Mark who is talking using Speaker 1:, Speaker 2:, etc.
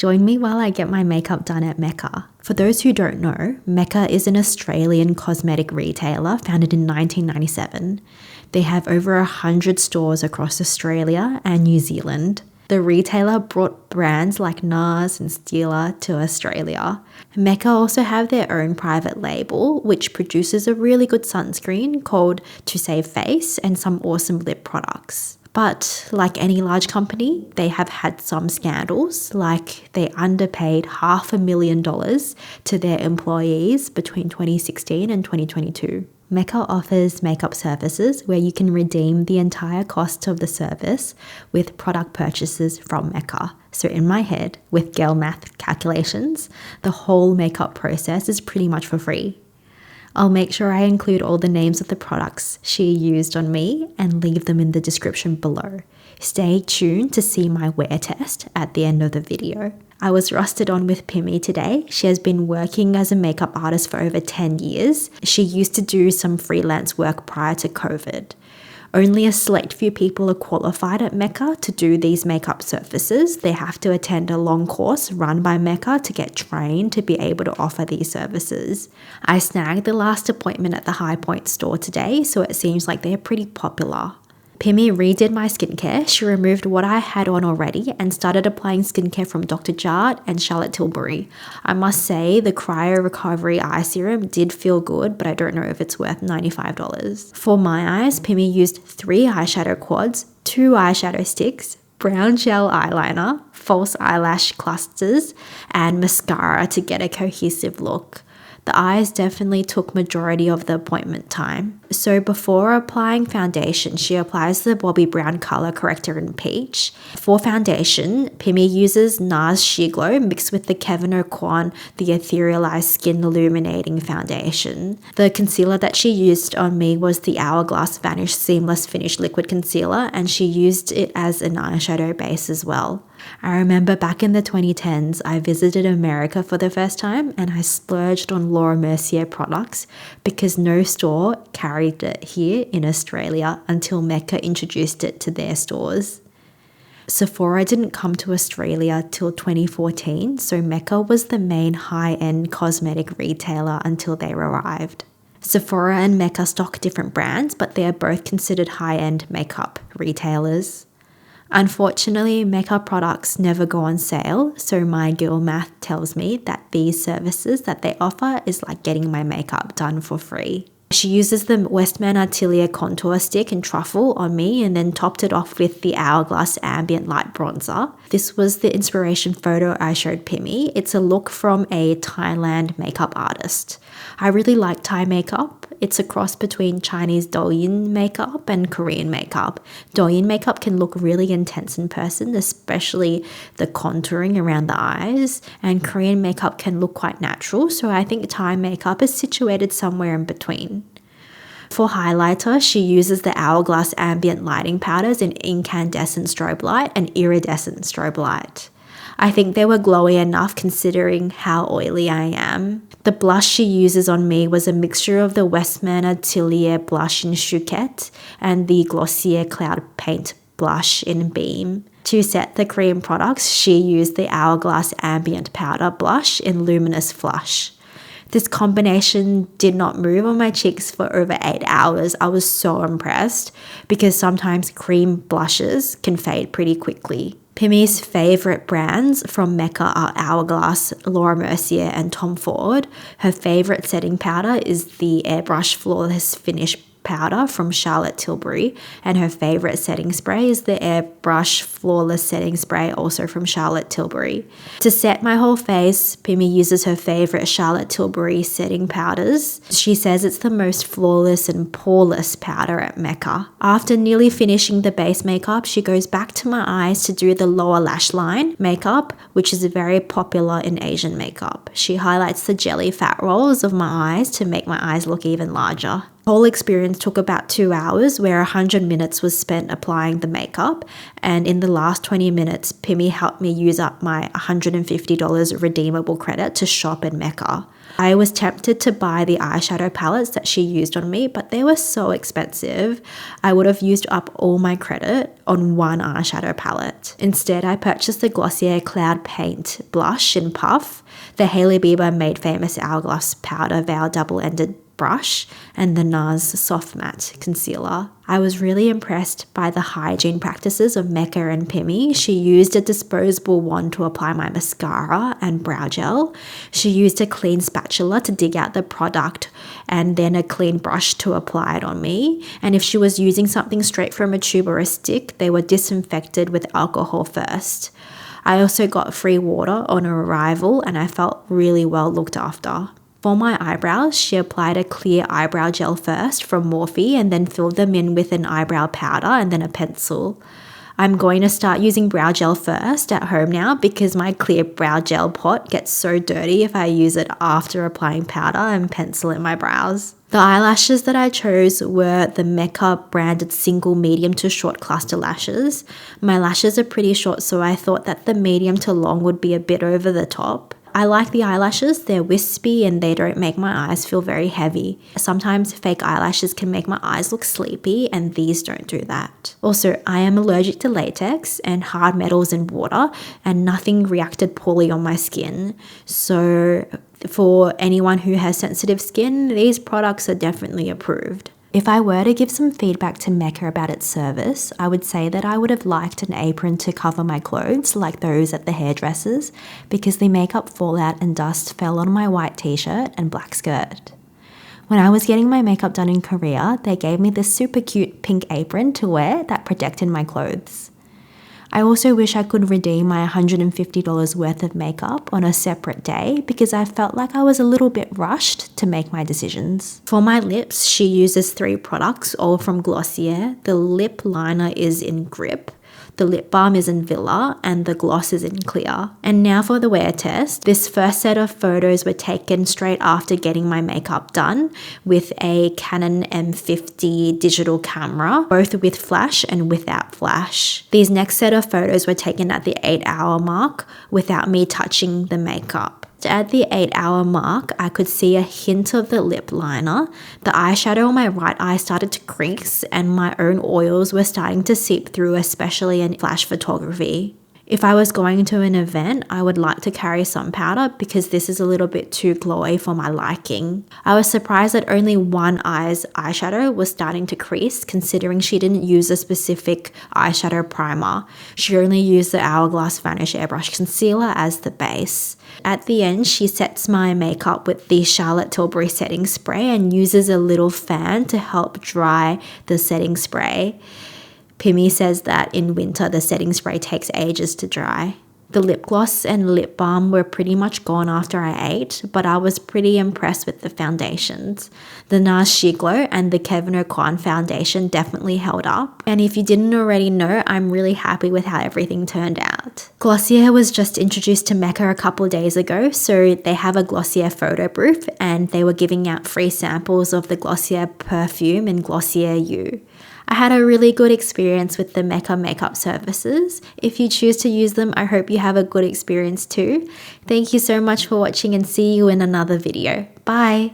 Speaker 1: Join me while I get my makeup done at Mecca. For those who don't know, Mecca is an Australian cosmetic retailer founded in 1997. They have over 100 stores across Australia and New Zealand. The retailer brought brands like NARS and Stila to Australia. Mecca also have their own private label, which produces a really good sunscreen called To Save Face and some awesome lip products. But like any large company, they have had some scandals, like they underpaid $500,000 to their employees between 2016 and 2022. Mecca offers makeup services where you can redeem the entire cost of the service with product purchases from Mecca. So in my head, with girl math calculations, the whole makeup process is pretty much for free. I'll make sure I include all the names of the products she used on me and leave them in the description below. Stay tuned to see my wear test at the end of the video. I was rusted on with Pimmy today. She has been working as a makeup artist for over 10 years. She used to do some freelance work prior to COVID. Only a select few people are qualified at Mecca to do these makeup services. They have to attend a long course run by Mecca to get trained to be able to offer these services. I snagged the last appointment at the High Point store today, so it seems like they're pretty popular. Pimmy redid my skincare. She removed what I had on already and started applying skincare from Dr. Jart and Charlotte Tilbury. I must say the Cryo-Recovery eye serum did feel good, but I don't know if it's worth $95. For my eyes, Pimmy used 3 eyeshadow quads, 2 eyeshadow sticks, brown gel eyeliner, false eyelash clusters, and mascara to get a cohesive look. The eyes definitely took majority of the appointment time. So before applying foundation, she applies the Bobbi Brown Color Corrector in Peach. For foundation, Pimmy uses NARS Sheer Glow mixed with the Kevyn Aucoin, the Etherealist Skin Illuminating Foundation. The concealer that she used on me was the Hourglass Vanish Seamless Finish Liquid Concealer, and she used it as an eyeshadow base as well. I remember back in the 2010s, I visited America for the first time and I splurged on Mercier products because no store carried it here in Australia until Mecca introduced it to their stores. Sephora didn't come to Australia till 2014, so Mecca was the main high-end cosmetic retailer until they arrived. Sephora and Mecca stock different brands, but they are both considered high-end makeup retailers. Unfortunately, makeup products never go on sale, so my girl math tells me that these services that they offer is like getting my makeup done for free. She uses the Westman Atelier contour stick in Truffle on me and then topped it off with the Hourglass Ambient Light Bronzer. This was the inspiration photo I showed Pimmy. It's a look from a Thailand makeup artist. I really like Thai makeup. It's a cross between Chinese Douyin makeup and Korean makeup. Douyin makeup can look really intense in person, especially the contouring around the eyes, and Korean makeup can look quite natural, so I think Thai makeup is situated somewhere in between. For highlighter, she uses the Hourglass Ambient Lighting Powders in Incandescent Strobe Light and Iridescent Strobe Light. I think they were glowy enough considering how oily I am. The blush she uses on me was a mixture of the Westman Atelier blush in Chouquette and the Glossier Cloud Paint blush in Beam. To set the cream products, she used the Hourglass Ambient Powder blush in Luminous Flush. This combination did not move on my cheeks for over 8 hours. I was so impressed because sometimes cream blushes can fade pretty quickly. Pimmy's favourite brands from Mecca are Hourglass, Laura Mercier and Tom Ford. Her favourite setting powder is the Airbrush Flawless Finish powder from Charlotte Tilbury, and her favourite setting spray is the Airbrush Flawless Setting Spray, also from Charlotte Tilbury. To set my whole face, Pimmy uses her favourite Charlotte Tilbury setting powders. She says it's the most flawless and poreless powder at Mecca. After nearly finishing the base makeup, she goes back to my eyes to do the lower lash line makeup, which is very popular in Asian makeup. She highlights the jelly fat rolls of my eyes to make my eyes look even larger. Whole experience took about 2 hours, where 100 minutes was spent applying the makeup, and in the last 20 minutes, Pimmy helped me use up my $150 redeemable credit to shop in Mecca. I was tempted to buy the eyeshadow palettes that she used on me, but they were so expensive. I would have used up all my credit on one eyeshadow palette. Instead, I purchased the Glossier Cloud Paint Blush in Puff, the Hailey Bieber Made Famous Hourglass Powder Veil Double-Ended Brush, and the NARS Soft Matte Concealer. I was really impressed by the hygiene practices of Mecca and Pimmy. She used a disposable wand to apply my mascara and brow gel. She used a clean spatula to dig out the product and then a clean brush to apply it on me. And if she was using something straight from a tube or a stick, they were disinfected with alcohol first. I also got free water on arrival and I felt really well looked after. For my eyebrows, she applied a clear eyebrow gel first from Morphe and then filled them in with an eyebrow powder and then a pencil. I'm going to start using brow gel first at home now because my clear brow gel pot gets so dirty if I use it after applying powder and pencil in my brows. The eyelashes that I chose were the Mecca branded single medium to short cluster lashes. My lashes are pretty short, so I thought that the medium to long would be a bit over the top. I like the eyelashes, they're wispy and they don't make my eyes feel very heavy. Sometimes fake eyelashes can make my eyes look sleepy and these don't do that. Also, I am allergic to latex and hard metals and water, and nothing reacted poorly on my skin. So for anyone who has sensitive skin, these products are definitely approved. If I were to give some feedback to Mecca about its service, I would say that I would have liked an apron to cover my clothes like those at the hairdressers, because the makeup fallout and dust fell on my white t-shirt and black skirt. When I was getting my makeup done in Korea, they gave me this super cute pink apron to wear that protected my clothes. I also wish I could redeem my $150 worth of makeup on a separate day because I felt like I was a little bit rushed to make my decisions. For my lips, she uses 3 products, all from Glossier. The lip liner is in Grip, the lip balm is in Villa, and the gloss is in Clear. And now for the wear test. This first set of photos were taken straight after getting my makeup done with a Canon M50 digital camera, both with flash and without flash. These next set of photos were taken at the 8-hour mark without me touching the makeup. At the 8-hour mark, I could see a hint of the lip liner. The eyeshadow on my right eye started to crease and my own oils were starting to seep through, especially in flash photography. If I was going to an event, I would like to carry some powder because this is a little bit too glowy for my liking. I was surprised that only one eye's eyeshadow was starting to crease, considering she didn't use a specific eyeshadow primer. She only used the Hourglass Vanish Airbrush Concealer as the base. At the end, she sets my makeup with the Charlotte Tilbury setting spray and uses a little fan to help dry the setting spray. Pimmy says that in winter the setting spray takes ages to dry. The lip gloss and lip balm were pretty much gone after I ate, but I was pretty impressed with the foundations. The NARS Sheer Glow and the Kevyn Aucoin foundation definitely held up. And if you didn't already know, I'm really happy with how everything turned out. Glossier was just introduced to Mecca a couple days ago, so they have a Glossier photo booth and they were giving out free samples of the Glossier perfume and Glossier You. I had a really good experience with the Mecca makeup services. If you choose to use them, I hope you have a good experience too. Thank you so much for watching and see you in another video. Bye!